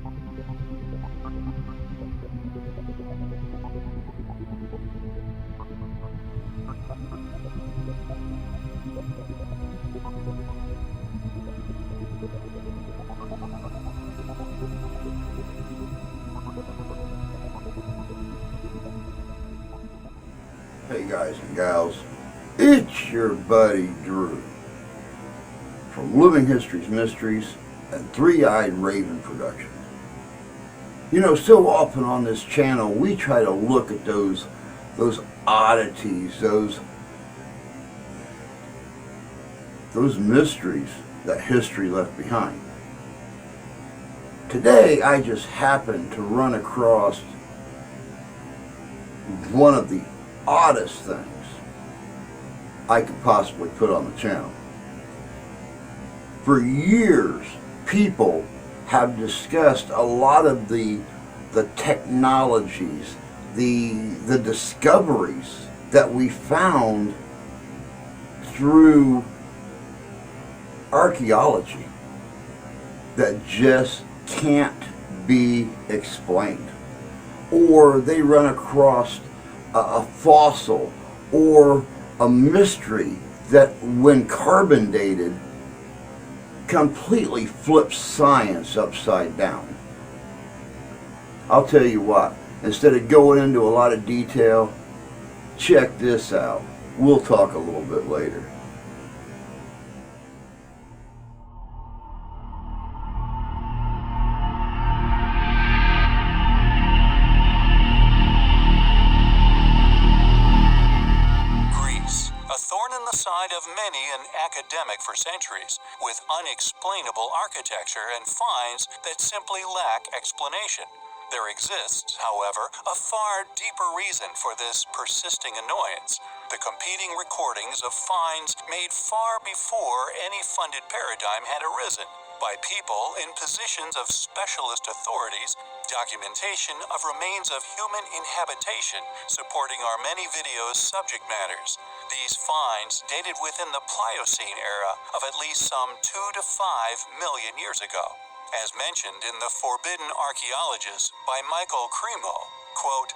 Hey guys and gals, it's your buddy Drew from Living History's Mysteries and Three-Eyed Raven Productions. You know, so often on this channel we try to look at those oddities, those mysteries that history left behind. Today I just happened to run across one of the oddest things I could possibly put on the channel. For years, people have discussed a lot of the technologies, the discoveries that we found through archaeology that just can't be explained. Or they run across a fossil or a mystery that, when carbon dated, completely flips science upside down. I'll tell you what, instead of going into a lot of detail, check this out. We'll talk a little bit later. Of many an academic for centuries, with unexplainable architecture and finds that simply lack explanation. There exists, however, a far deeper reason for this persisting annoyance: the competing recordings of finds made far before any funded paradigm had arisen, by people in positions of specialist authorities, documentation of remains of human inhabitation supporting our many videos' subject matters. These finds dated within the Pliocene era of at least some 2 to 5 million years ago. As mentioned in The Forbidden Archaeologist by Michael Cremo, quote,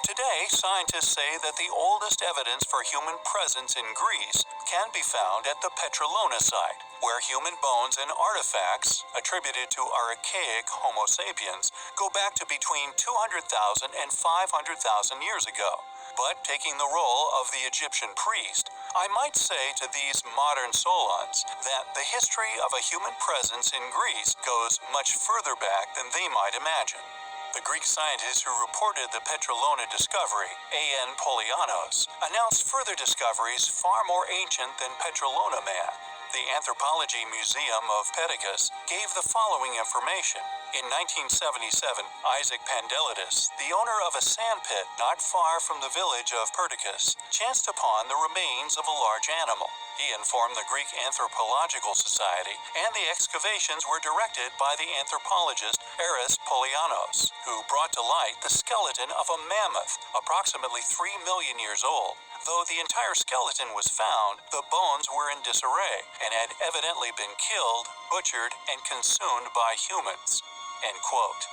"Today, scientists say that the oldest evidence for human presence in Greece can be found at the Petrolona site, where human bones and artifacts attributed to archaic Homo sapiens go back to between 200,000 and 500,000 years ago. But taking the role of the Egyptian priest, I might say to these modern Solons that the history of a human presence in Greece goes much further back than they might imagine." The Greek scientist who reported the Petrolona discovery, A.N. Polianos, announced further discoveries far more ancient than Petrolona man. The Anthropology Museum of Perdiccas gave the following information. In 1977, Isaac Pandelides, the owner of a sandpit not far from the village of Perdiccas, chanced upon the remains of a large animal. He informed the Greek Anthropological Society, and the excavations were directed by the anthropologist Eris Polianos, who brought to light the skeleton of a mammoth approximately 3 million years old. Though the entire skeleton was found, the bones were in disarray and had evidently been killed, butchered, and consumed by humans. End quote.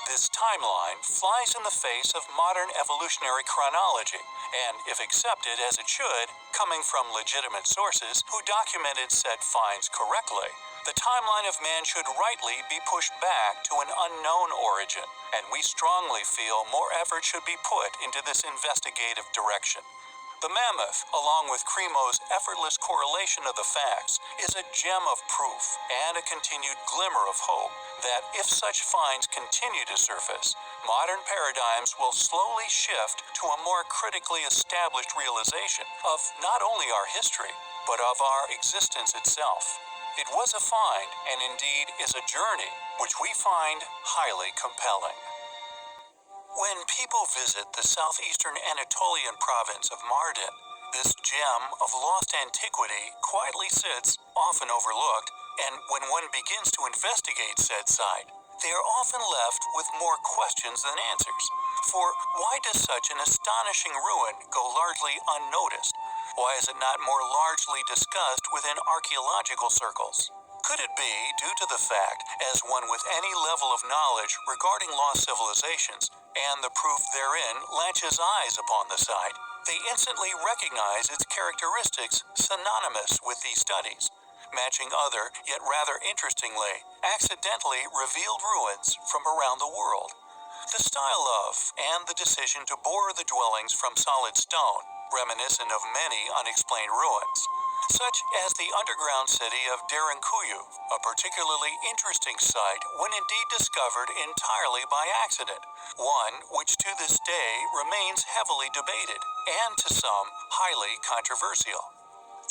This timeline flies in the face of modern evolutionary chronology, and, if accepted as it should, coming from legitimate sources who documented said finds correctly, the timeline of man should rightly be pushed back to an unknown origin, and we strongly feel more effort should be put into this investigative direction. The mammoth, along with Cremo's effortless correlation of the facts, is a gem of proof and a continued glimmer of hope that if such finds continue to surface, modern paradigms will slowly shift to a more critically established realization of not only our history, but of our existence itself. It was a find, and indeed is a journey, which we find highly compelling. When people visit the southeastern Anatolian province of Mardin, this gem of lost antiquity quietly sits, often overlooked, and when one begins to investigate said site, they are often left with more questions than answers. For why does such an astonishing ruin go largely unnoticed? Why is it not more largely discussed within archaeological circles? Could it be due to the fact, as one with any level of knowledge regarding lost civilizations, and the proof therein latches eyes upon the site, they instantly recognize its characteristics synonymous with these studies, matching other, yet rather interestingly, accidentally revealed ruins from around the world? The style of, and the decision to bore the dwellings from solid stone, reminiscent of many unexplained ruins, such as the underground city of Derinkuyu, a particularly interesting site when indeed discovered entirely by accident, one which to this day remains heavily debated, and to some, highly controversial.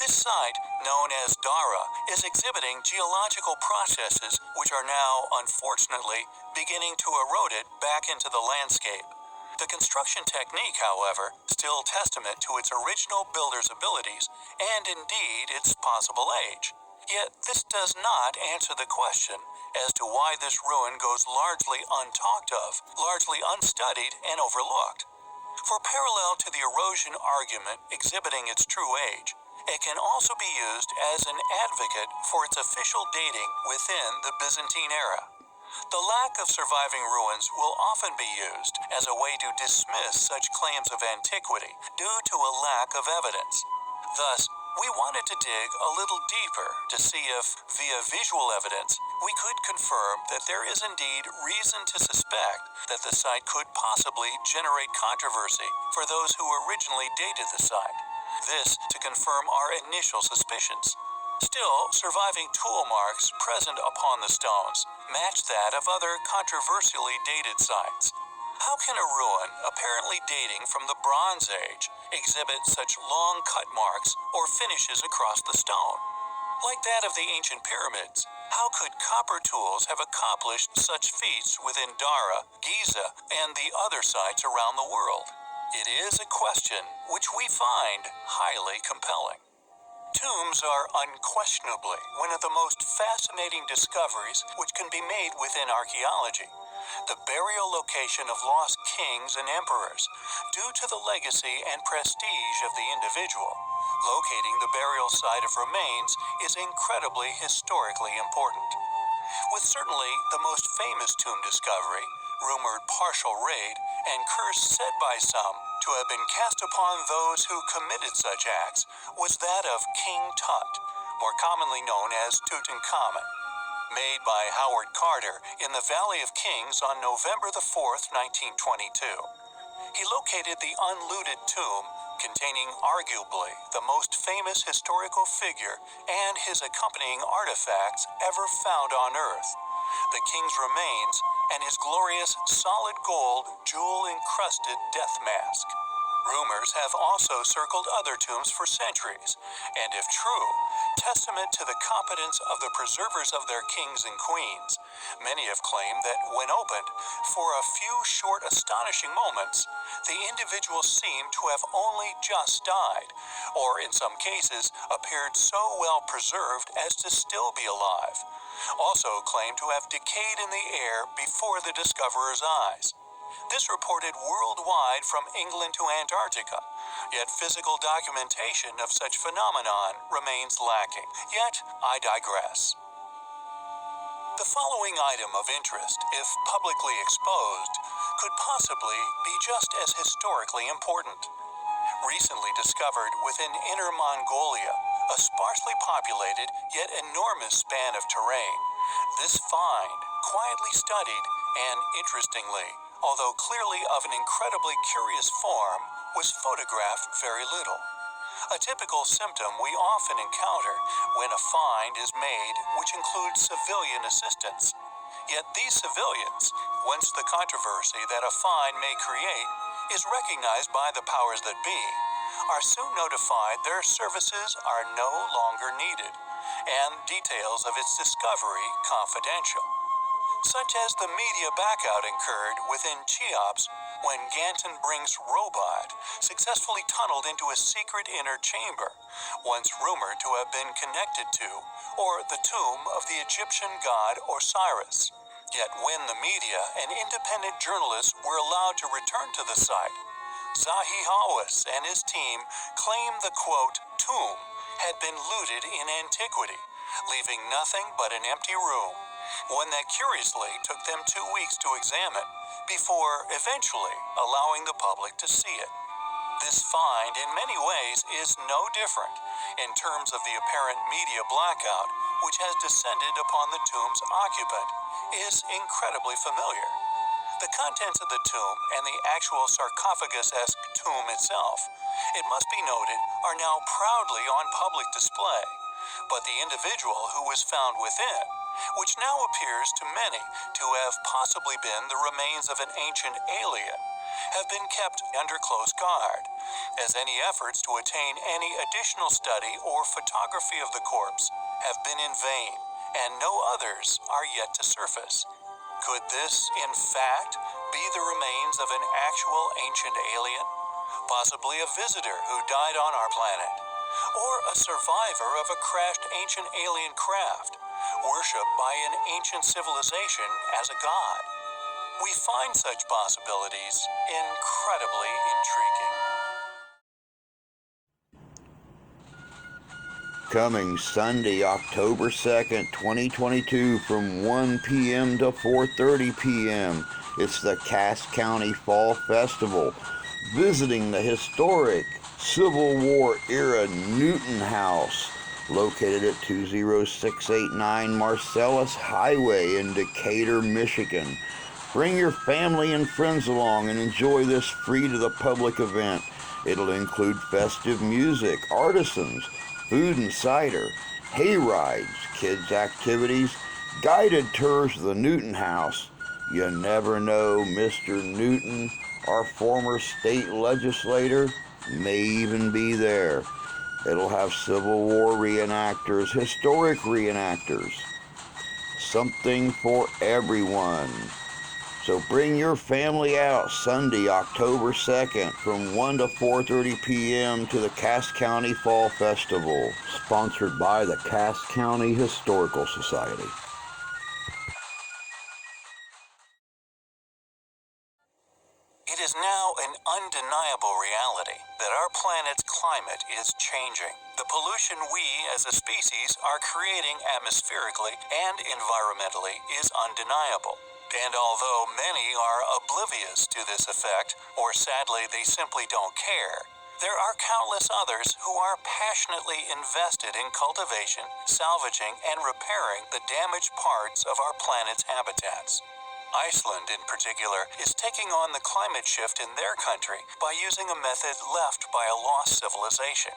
This site, known as Dara, is exhibiting geological processes which are now, unfortunately, beginning to erode it back into the landscape. The construction technique, however, still testament to its original builder's abilities and indeed its possible age. Yet this does not answer the question as to why this ruin goes largely untalked of, largely unstudied and overlooked. For parallel to the erosion argument exhibiting its true age, it can also be used as an advocate for its official dating within the Byzantine era. The lack of surviving ruins will often be used as a way to dismiss such claims of antiquity due to a lack of evidence. Thus, we wanted to dig a little deeper to see if, via visual evidence, we could confirm that there is indeed reason to suspect that the site could possibly generate controversy for those who originally dated the site. This to confirm our initial suspicions. Still, surviving tool marks present upon the stones match that of other controversially dated sites. How can a ruin apparently dating from the Bronze Age exhibit such long cut marks or finishes across the stone? Like that of the ancient pyramids, how could copper tools have accomplished such feats within Dara, Giza, and the other sites around the world? It is a question which we find highly compelling. Tombs are unquestionably one of the most fascinating discoveries which can be made within archaeology. The burial location of lost kings and emperors, due to the legacy and prestige of the individual. Locating the burial site of remains is incredibly historically important. With certainly the most famous tomb discovery, rumored partial raid, and curse said by some to have been cast upon those who committed such acts, was that of King Tut, more commonly known as Tutankhamun. Made by Howard Carter in the Valley of Kings on November the 4th, 1922. He located the unlooted tomb containing arguably the most famous historical figure and his accompanying artifacts ever found on Earth, the king's remains and his glorious solid gold jewel-encrusted death mask. Rumors have also circled other tombs for centuries, and if true, testament to the competence of the preservers of their kings and queens. Many have claimed that when opened, for a few short astonishing moments, the individuals seemed to have only just died, or in some cases appeared so well preserved as to still be alive. Also claimed to have decayed in the air before the discoverer's eyes. This reported worldwide from England to Antarctica, yet physical documentation of such phenomenon remains lacking. Yet, I digress. The following item of interest, if publicly exposed, could possibly be just as historically important. Recently discovered within Inner Mongolia, a sparsely populated yet enormous span of terrain, this find, quietly studied and, interestingly, although clearly of an incredibly curious form, was photographed very little. A typical symptom we often encounter when a find is made which includes civilian assistance. Yet these civilians, once the controversy that a find may create is recognized by the powers that be, are soon notified their services are no longer needed, and details of its discovery confidential. Such as the media backout incurred within Cheops when Ganton Brink's robot successfully tunneled into a secret inner chamber, once rumored to have been connected to, or the tomb of the Egyptian god Osiris. Yet when the media and independent journalists were allowed to return to the site, Zahi Hawass and his team claimed the, quote, tomb had been looted in antiquity, leaving nothing but an empty room, one that curiously took them 2 weeks to examine before eventually allowing the public to see it. This find, in many ways, is no different in terms of the apparent media blackout which has descended upon the tomb's occupant, is incredibly familiar. The contents of the tomb and the actual sarcophagus-esque tomb itself, it must be noted, are now proudly on public display, but the individual who was found within, which now appears to many to have possibly been the remains of an ancient alien, have been kept under close guard, as any efforts to attain any additional study or photography of the corpse have been in vain, and no others are yet to surface. Could this, in fact, be the remains of an actual ancient alien? Possibly a visitor who died on our planet, or a survivor of a crashed ancient alien craft, worshipped by an ancient civilization as a god. We find such possibilities incredibly intriguing. Coming Sunday, October 2nd, 2022 from 1 p.m. to 4:30 p.m. It's the Cass County Fall Festival, visiting the historic Civil War era Newton House, located at 20689 Marcellus Highway in Decatur, Michigan. Bring your family and friends along and enjoy this free to the public event. It'll include festive music, artisans, food and cider, hay rides, kids' activities, guided tours of the Newton House. You never know, Mr. Newton, our former state legislator, may even be there. It'll have Civil War reenactors, historic reenactors, something for everyone. So bring your family out Sunday, October 2nd from 1 to 4:30 p.m. to the Cass County Fall Festival, sponsored by the Cass County Historical Society. It is now an undeniable reality that our planet's climate is changing. The pollution we as a species are creating atmospherically and environmentally is undeniable. And although many are oblivious to this effect, or sadly they simply don't care, there are countless others who are passionately invested in cultivation, salvaging, and repairing the damaged parts of our planet's habitats. Iceland, in particular, is taking on the climate shift in their country by using a method left by a lost civilization.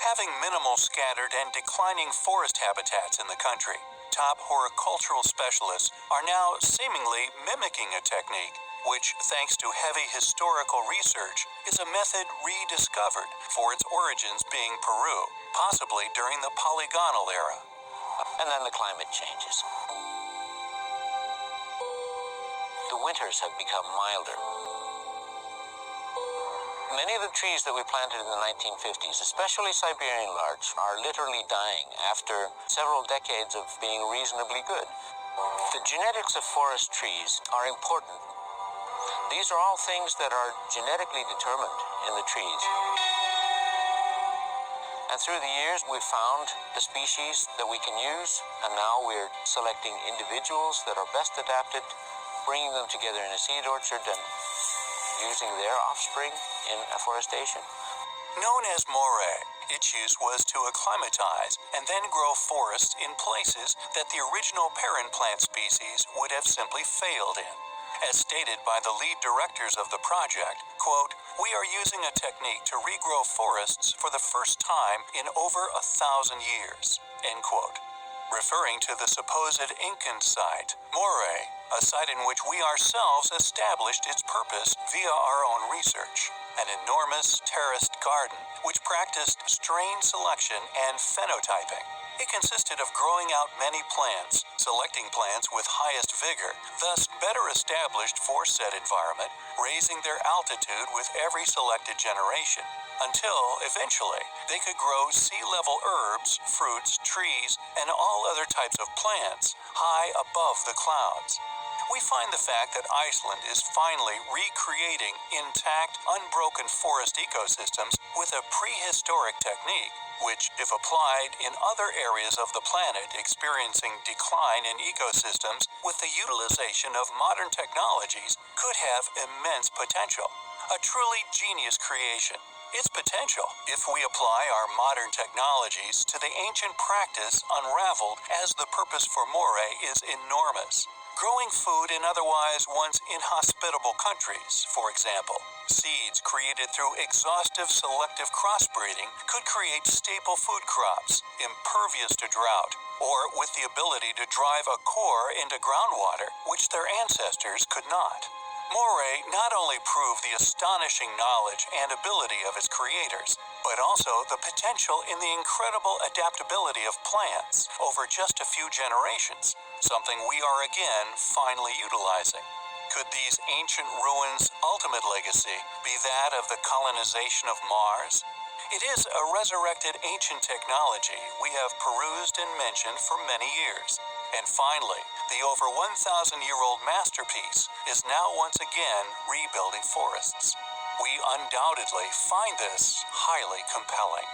Having minimal scattered and declining forest habitats in the country, top horticultural specialists are now seemingly mimicking a technique which, thanks to heavy historical research, is a method rediscovered for its origins being Peru, possibly during the polygonal era. And then the climate changes. The winters have become milder. Many of the trees that we planted in the 1950s, especially Siberian larch, are literally dying after several decades of being reasonably good. The genetics of forest trees are important. These are all things that are genetically determined in the trees. And through the years, we've found the species that we can use, and now we're selecting individuals that are best adapted, bringing them together in a seed orchard and using their offspring in afforestation. Known as morae, its use was to acclimatize and then grow forests in places that the original parent plant species would have simply failed in. As stated by the lead directors of the project, quote, "We are using a technique to regrow forests for the first time in over 1,000 years," end quote. Referring to the supposed Incan site, Moray, a site in which we ourselves established its purpose via our own research, an enormous terraced garden which practiced strain selection and phenotyping. It consisted of growing out many plants, selecting plants with highest vigor, thus better established for said environment, raising their altitude with every selected generation, until, eventually, they could grow sea-level herbs, fruits, trees, and all other types of plants high above the clouds. we find the fact that Iceland is finally recreating intact, unbroken forest ecosystems with a prehistoric technique, which, if applied in other areas of the planet experiencing decline in ecosystems with the utilization of modern technologies, could have immense potential. A truly genius creation. Its potential, if we apply our modern technologies to the ancient practice unraveled as the purpose for moray, is enormous. Growing food in otherwise once inhospitable countries, for example, seeds created through exhaustive selective crossbreeding could create staple food crops, impervious to drought, or with the ability to drive a core into groundwater, which their ancestors could not. Moray not only proved the astonishing knowledge and ability of its creators, but also the potential in the incredible adaptability of plants over just a few generations, something we are again finally utilizing. Could these ancient ruins' ultimate legacy be that of the colonization of Mars? It is a resurrected ancient technology we have perused and mentioned for many years. And finally, the over 1,000-year-old masterpiece is now once again rebuilding forests. We undoubtedly find this highly compelling.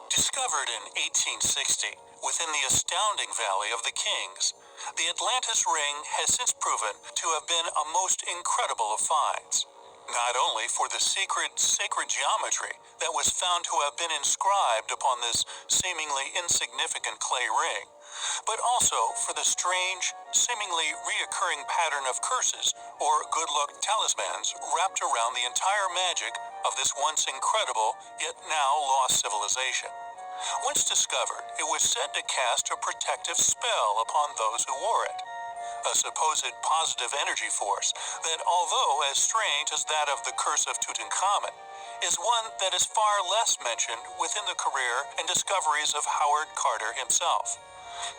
Discovered in 1860 within the astounding Valley of the Kings, the Atlantis Ring has since proven to have been a most incredible of finds. Not only for the secret sacred geometry that was found to have been inscribed upon this seemingly insignificant clay ring, but also for the strange, seemingly reoccurring pattern of curses or good luck talismans wrapped around the entire magic of this once incredible yet now lost civilization. Once discovered, it was said to cast a protective spell upon those who wore it. A supposed positive energy force that, although as strange as that of the curse of Tutankhamun, is one that is far less mentioned within the career and discoveries of Howard Carter himself.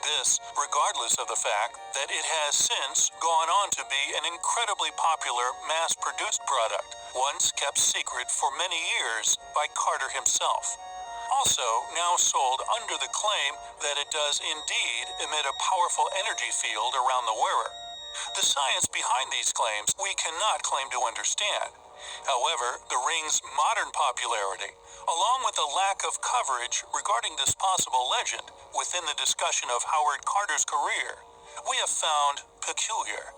This, regardless of the fact that it has since gone on to be an incredibly popular mass-produced product, once kept secret for many years by Carter himself. Also now sold under the claim that it does indeed emit a powerful energy field around the wearer. The science behind these claims we cannot claim to understand. However, the ring's modern popularity, along with the lack of coverage regarding this possible legend within the discussion of Howard Carter's career, we have found peculiar.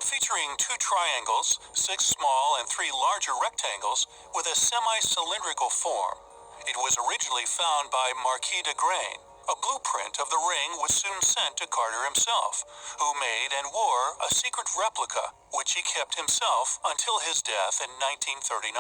Featuring 2 triangles, 6 small and 3 larger rectangles with a semi-cylindrical form, it was originally found by Marquis de Grain. A blueprint of the ring was soon sent to Carter himself, who made and wore a secret replica, which he kept himself until his death in 1939.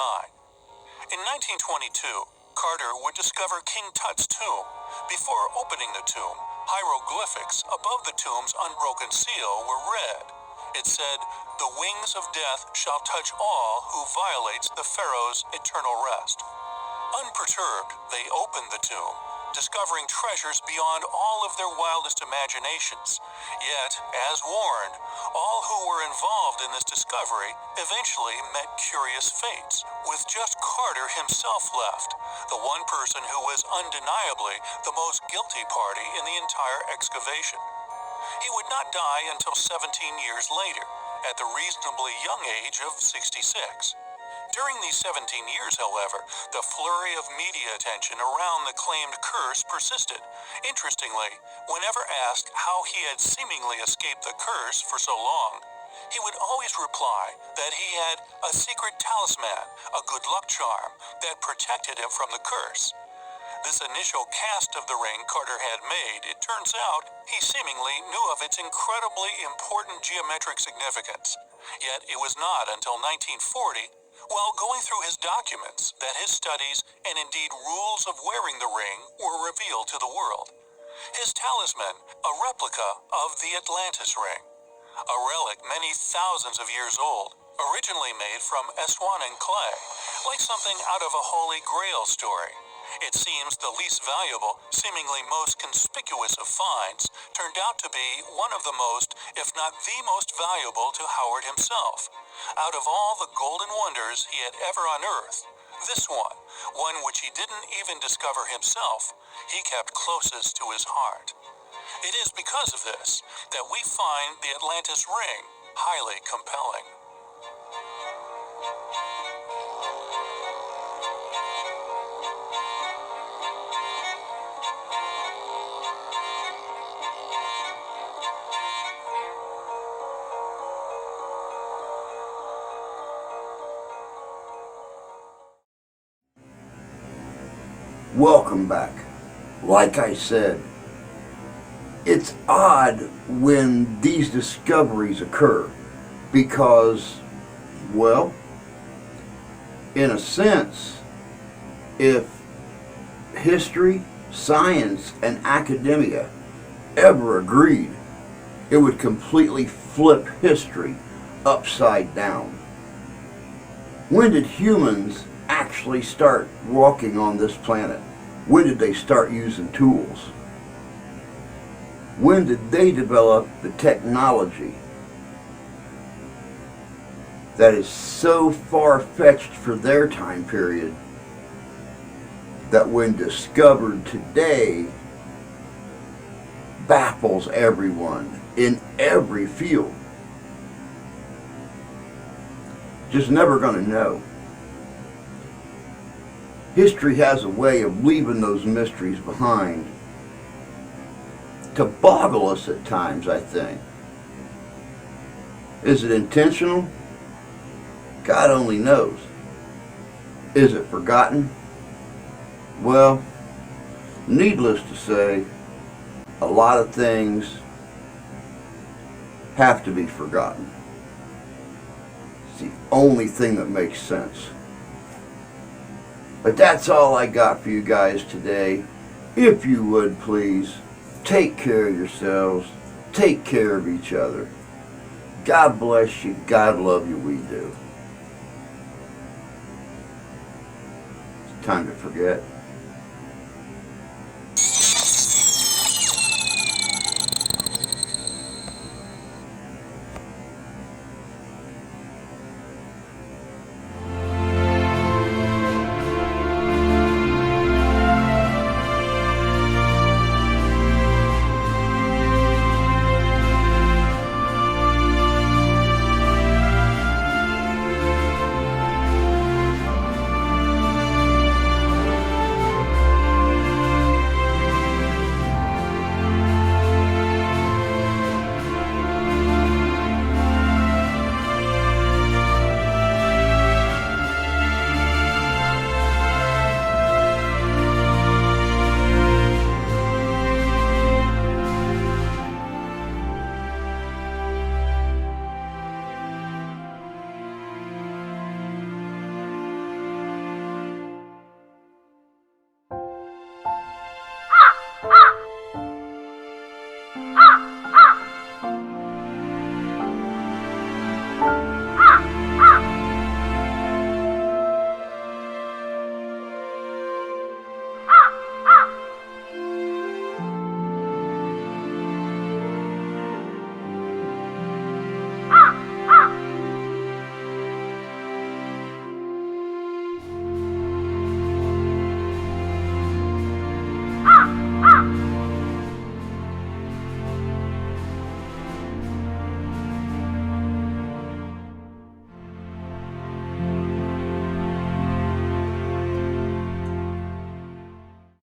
In 1922, Carter would discover King Tut's tomb. Before opening the tomb, hieroglyphics above the tomb's unbroken seal were read. It said, "The wings of death shall touch all who violates the Pharaoh's eternal rest." Unperturbed, they opened the tomb, discovering treasures beyond all of their wildest imaginations. Yet, as warned, all who were involved in this discovery eventually met curious fates, with just Carter himself left, the one person who was undeniably the most guilty party in the entire excavation. He would not die until 17 years later, at the reasonably young age of 66. During these 17 years, however, the flurry of media attention around the claimed curse persisted. Interestingly, whenever asked how he had seemingly escaped the curse for so long, he would always reply that he had a secret talisman, a good luck charm, that protected him from the curse. This initial cast of the ring Carter had made, it turns out he seemingly knew of its incredibly important geometric significance. Yet it was not until 1940, while going through his documents, that his studies and indeed rules of wearing the ring were revealed to the world. His talisman, a replica of the Atlantis ring, a relic many thousands of years old, originally made from Aswanan clay, like something out of a Holy Grail story. It seems the least valuable, seemingly most conspicuous of finds, turned out to be one of the most, if not the most valuable to Howard himself. Out of all the golden wonders he had ever unearthed, this one which he didn't even discover himself, he kept closest to his heart. It is because of this that we find the Atlantis ring highly compelling. Welcome back. Like I said, it's odd when these discoveries occur because, well, in a sense, if history, science, and academia ever agreed, it would completely flip history upside down. When did humans actually start walking on this planet? When did they start using tools? When did they develop the technology that is so far-fetched for their time period that when discovered today baffles everyone in every field? Just never going to know. History has a way of leaving those mysteries behind to boggle us at times, I think. Is it intentional? God only knows. Is it forgotten? Well, needless to say, a lot of things have to be forgotten. It's the only thing that makes sense. But that's all I got for you guys today. If you would please, take care of yourselves. Take care of each other. God bless you. God love you. We do. It's time to forget.